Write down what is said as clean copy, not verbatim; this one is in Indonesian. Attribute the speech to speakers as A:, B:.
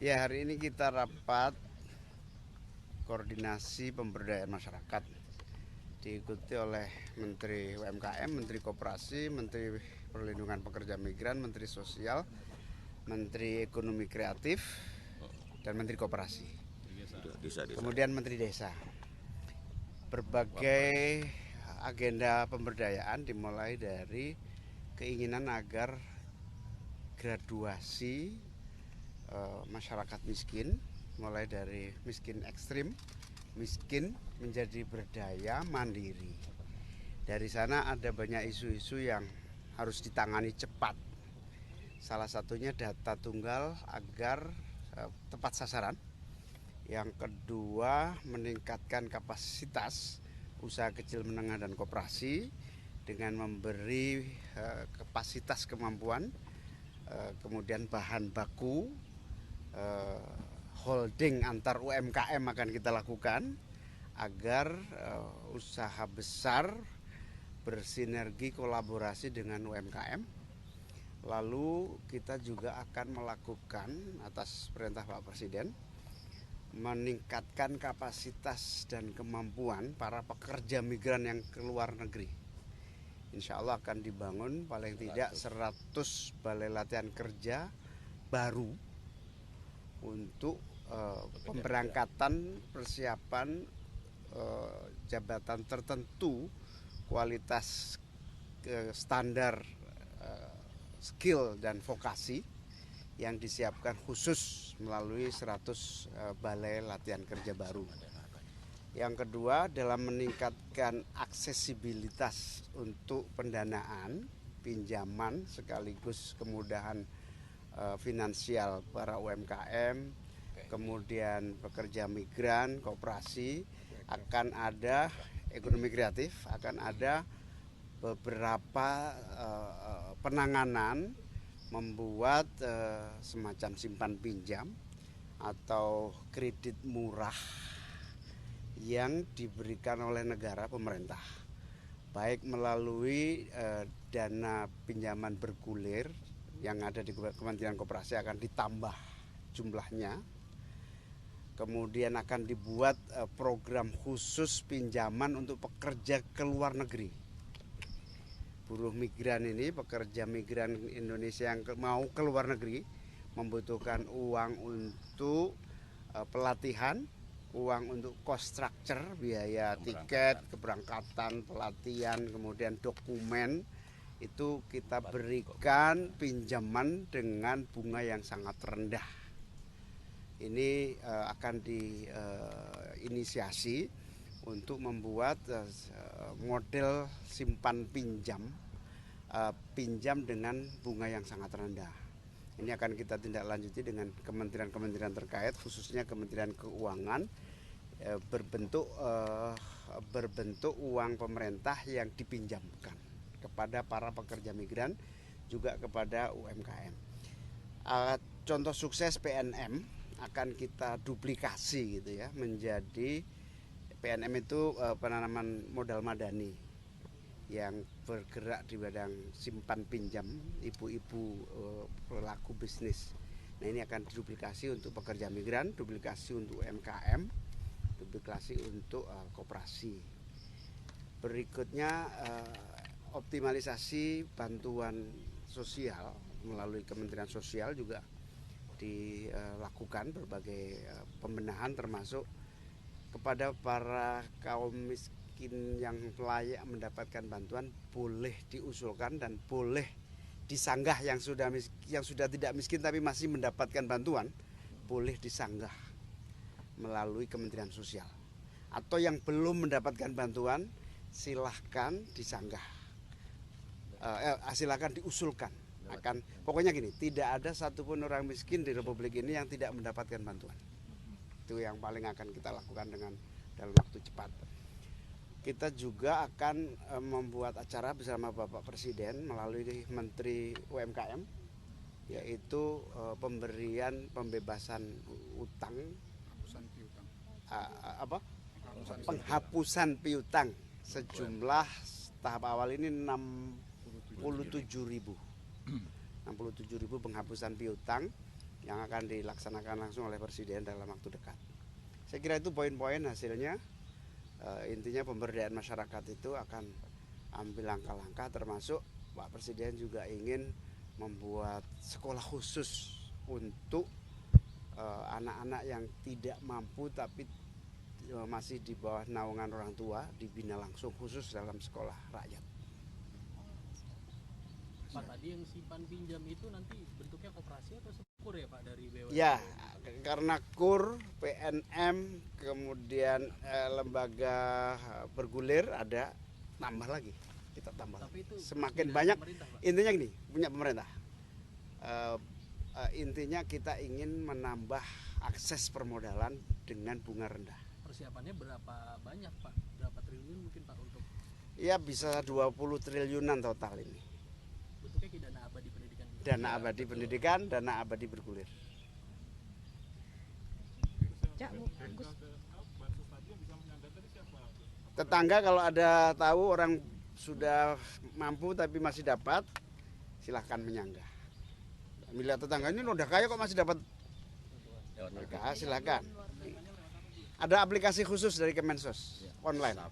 A: Ya, hari ini kita rapat koordinasi pemberdayaan masyarakat diikuti oleh Menteri UMKM, Menteri Koperasi, Menteri Perlindungan Pekerja Migran, Menteri Sosial, Menteri Ekonomi Kreatif, dan Menteri Koperasi. Kemudian Menteri Desa. Berbagai agenda pemberdayaan dimulai dari keinginan agar graduasi masyarakat miskin, mulai dari miskin ekstrim, miskin menjadi berdaya mandiri. Dari sana ada banyak isu-isu yang harus ditangani cepat. Salah satunya data tunggal agar tepat sasaran. Yang kedua, meningkatkan kapasitas usaha kecil menengah dan koperasi dengan memberi kapasitas kemampuan, kemudian bahan baku, holding antar UMKM akan kita lakukan agar usaha besar bersinergi kolaborasi dengan UMKM. Lalu kita juga akan melakukan atas perintah Pak Presiden meningkatkan kapasitas dan kemampuan para pekerja migran yang ke luar negeri. Insya Allah akan dibangun paling tidak 100 balai latihan kerja baru untuk pemberangkatan persiapan jabatan tertentu kualitas standar skill dan vokasi yang disiapkan khusus melalui 100 balai latihan kerja baru. Yang kedua, dalam meningkatkan aksesibilitas untuk pendanaan, pinjaman sekaligus kemudahan finansial para UMKM, kemudian pekerja migran, koperasi, akan ada ekonomi kreatif, akan ada beberapa penanganan membuat semacam simpan pinjam atau kredit murah yang diberikan oleh negara pemerintah, baik melalui dana pinjaman bergulir yang ada di Kementerian Koperasi akan ditambah jumlahnya. Kemudian akan dibuat program khusus pinjaman untuk pekerja ke luar negeri. Buruh migran ini, pekerja migran Indonesia yang mau ke luar negeri membutuhkan uang untuk pelatihan, uang untuk cost structure, biaya tiket, keberangkatan, pelatihan, kemudian dokumen. Itu kita berikan pinjaman dengan bunga yang sangat rendah. Ini akan diinisiasi untuk membuat model simpan pinjam, pinjam dengan bunga yang sangat rendah. Ini akan kita tindak lanjuti dengan kementerian-kementerian terkait, khususnya Kementerian Keuangan, berbentuk uang pemerintah yang dipinjamkan kepada para pekerja migran, juga kepada UMKM. Contoh sukses PNM akan kita duplikasi gitu ya, menjadi PNM itu penanaman modal madani yang bergerak di bidang simpan pinjam ibu-ibu pelaku bisnis. Nah, ini akan duplikasi untuk pekerja migran, duplikasi untuk UMKM, duplikasi untuk koperasi. Berikutnya optimalisasi bantuan sosial melalui Kementerian Sosial juga dilakukan berbagai pembenahan, termasuk kepada para kaum miskin yang layak mendapatkan bantuan boleh diusulkan dan boleh disanggah, yang sudah tidak miskin tapi masih mendapatkan bantuan boleh disanggah melalui Kementerian Sosial, atau yang belum mendapatkan bantuan silahkan disanggah, silahkan diusulkan. Pokoknya gini, tidak ada satupun orang miskin di Republik ini yang tidak mendapatkan bantuan. Itu yang paling akan kita lakukan dalam waktu cepat. Kita juga akan membuat acara bersama Bapak Presiden melalui Menteri UMKM, yaitu pembebasan utang, penghapusan piutang sejumlah tahap awal ini 67.000 penghapusan piutang yang akan dilaksanakan langsung oleh Presiden dalam waktu dekat. Saya kira itu poin-poin hasilnya. Intinya pemberdayaan masyarakat itu akan ambil langkah-langkah, termasuk Pak Presiden juga ingin membuat sekolah khusus untuk anak-anak yang tidak mampu tapi masih di bawah naungan orang tua, dibina langsung khusus dalam sekolah rakyat.
B: Pak, tadi yang simpan pinjam itu nanti bentuknya koperasi atau kur ya Pak dari BUMN?
A: Ya, karena KUR, PNM, kemudian lembaga bergulir ada, tambah lagi, kita tambah.
B: Tapi itu
A: semakin banyak. Intinya gini, punya pemerintah. Intinya kita ingin menambah akses permodalan dengan bunga rendah.
B: Persiapannya berapa banyak Pak? Berapa triliun mungkin Pak untuk?
A: Ya bisa 20 triliunan total ini.
B: Bentuknya kayak dana abadi pendidikan.
A: Dana abadi pendidikan, dana abadi bergulir. Tetangga kalau ada tahu orang sudah mampu tapi masih dapat, silahkan menyanggah. Melihat tetangga ini udah kaya kok masih dapat, mereka silahkan. Ada aplikasi khusus dari Kemensos online.